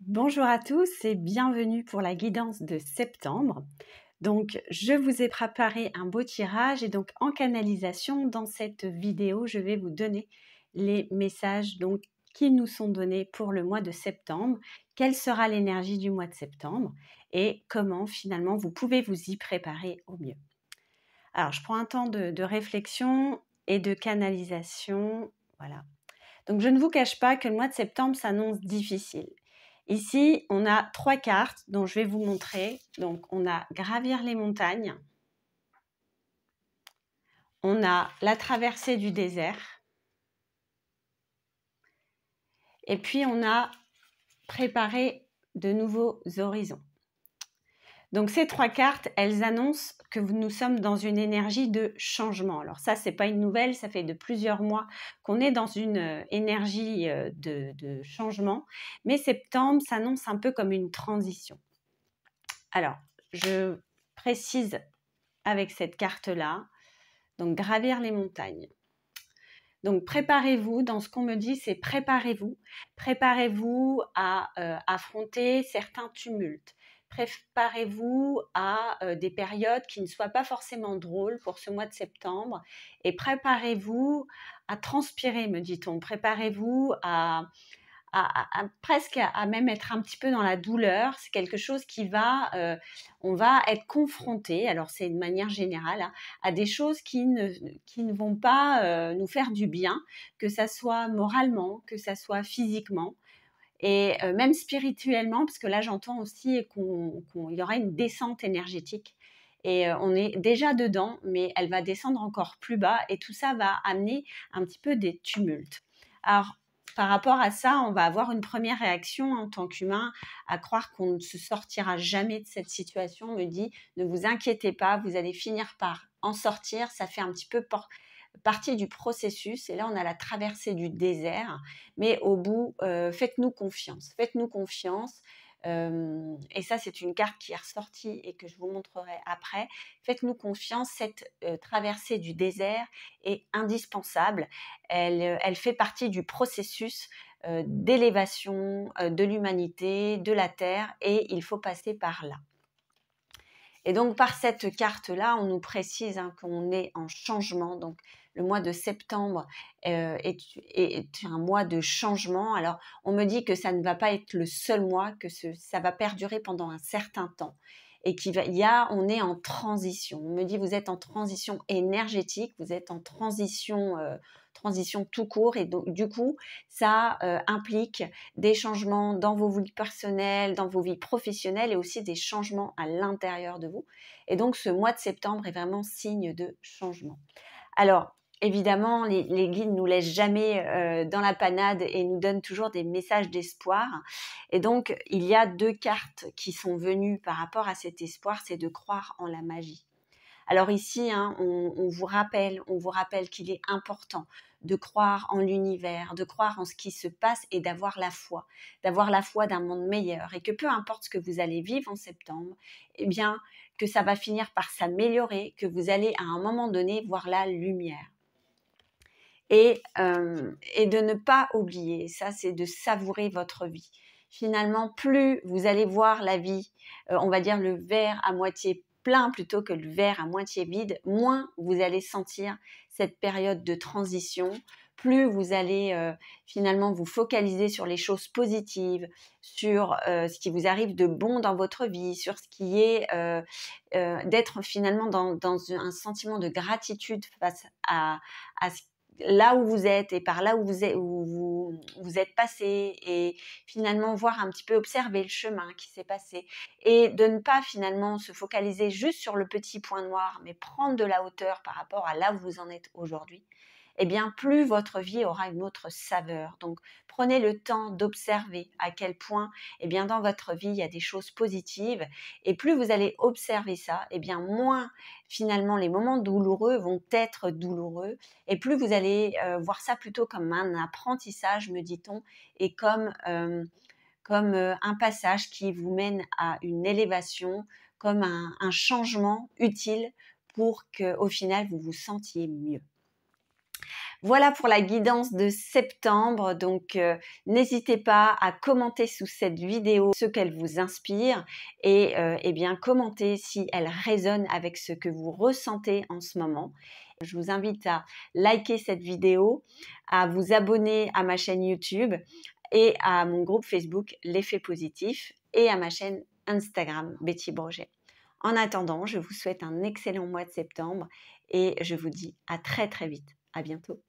Bonjour à tous et bienvenue pour la guidance de septembre. Donc, je vous ai préparé un beau tirage et donc en canalisation, dans cette vidéo, je vais vous donner les messages qui nous sont donnés pour le mois de septembre, quelle sera l'énergie du mois de septembre et comment finalement vous pouvez vous y préparer au mieux. Alors, je prends un temps de réflexion et de canalisation. Voilà. Donc, je ne vous cache pas que le mois de septembre s'annonce difficile. Ici, on a 3 cartes dont je vais vous montrer. Donc, on a gravir les montagnes. On a la traversée du désert. Et puis, on a préparé de nouveaux horizons. Donc, ces 3 cartes, elles annoncent que nous sommes dans une énergie de changement. Alors ça, c'est pas une nouvelle, ça fait de plusieurs mois qu'on est dans une énergie de changement. Mais septembre s'annonce un peu comme une transition. Alors, je précise avec cette carte-là, donc gravir les montagnes. Donc, préparez-vous, dans ce qu'on me dit, c'est préparez-vous. Préparez-vous à affronter certains tumultes. Préparez-vous à des périodes qui ne soient pas forcément drôles pour ce mois de septembre. Et préparez-vous à transpirer, me dit-on. Préparez-vous presque à même être un petit peu dans la douleur. C'est quelque chose qui on va être confronté, alors c'est de manière générale, à des choses qui ne vont pas nous faire du bien, que ça soit moralement, que ça soit physiquement. Et même spirituellement, parce que là j'entends aussi qu'il y aura une descente énergétique. Et on est déjà dedans, mais elle va descendre encore plus bas et tout ça va amener un petit peu des tumultes. Alors, par rapport à ça, on va avoir une première réaction en tant qu'humain à croire qu'on ne se sortira jamais de cette situation. On me dit, ne vous inquiétez pas, vous allez finir par en sortir. Ça fait un petit peu partie du processus. Et là, on a la traversée du désert. Mais au bout, faites-nous confiance. Faites-nous confiance. Et ça, c'est une carte qui est ressortie et que je vous montrerai après. Faites-nous confiance, cette traversée du désert est indispensable. Elle fait partie du processus d'élévation de l'humanité, de la Terre, et il faut passer par là. Et donc, par cette carte-là, on nous précise qu'on est en changement. Donc, le mois de septembre est un mois de changement. Alors, on me dit que ça ne va pas être le seul mois, que ça va perdurer pendant un certain temps. Et on est en transition. On me dit, vous êtes en transition énergétique, vous êtes en transition tout court. Et donc, du coup, ça implique des changements dans vos vies personnelles, dans vos vies professionnelles et aussi des changements à l'intérieur de vous. Et donc, ce mois de septembre est vraiment signe de changement. Alors, évidemment, les guides ne nous laissent jamais dans la panade et nous donnent toujours des messages d'espoir. Et donc, il y a 2 cartes qui sont venues par rapport à cet espoir, c'est de croire en la magie. Alors ici, on vous rappelle qu'il est important de croire en l'univers, de croire en ce qui se passe et d'avoir la foi d'un monde meilleur et que peu importe ce que vous allez vivre en septembre, eh bien, que ça va finir par s'améliorer, que vous allez à un moment donné voir la lumière. Et de ne pas oublier, ça c'est de savourer votre vie. Finalement, plus vous allez voir la vie, on va dire le verre à moitié plein plutôt que le verre à moitié vide, moins vous allez sentir cette période de transition, plus vous allez finalement vous focaliser sur les choses positives, sur ce qui vous arrive de bon dans votre vie, sur ce qui est d'être finalement dans un sentiment de gratitude face à là où vous êtes et par là où vous êtes passé, et finalement voir un petit peu, observer le chemin qui s'est passé et de ne pas finalement se focaliser juste sur le petit point noir, mais prendre de la hauteur par rapport à là où vous en êtes aujourd'hui. Eh bien, plus votre vie aura une autre saveur. Donc, prenez le temps d'observer à quel point, eh bien, dans votre vie, il y a des choses positives. Et plus vous allez observer ça, eh bien, moins, finalement, les moments douloureux vont être douloureux. Et plus vous allez voir ça plutôt comme un apprentissage, me dit-on, et comme un passage qui vous mène à une élévation, comme un changement utile pour qu'au final, vous vous sentiez mieux. Voilà pour la guidance de septembre. Donc, n'hésitez pas à commenter sous cette vidéo ce qu'elle vous inspire et eh bien commentez si elle résonne avec ce que vous ressentez en ce moment. Je vous invite à liker cette vidéo, à vous abonner à ma chaîne YouTube et à mon groupe Facebook L'Effet Positif et à ma chaîne Instagram Betty Broget. En attendant, je vous souhaite un excellent mois de septembre et je vous dis à très très vite. À bientôt.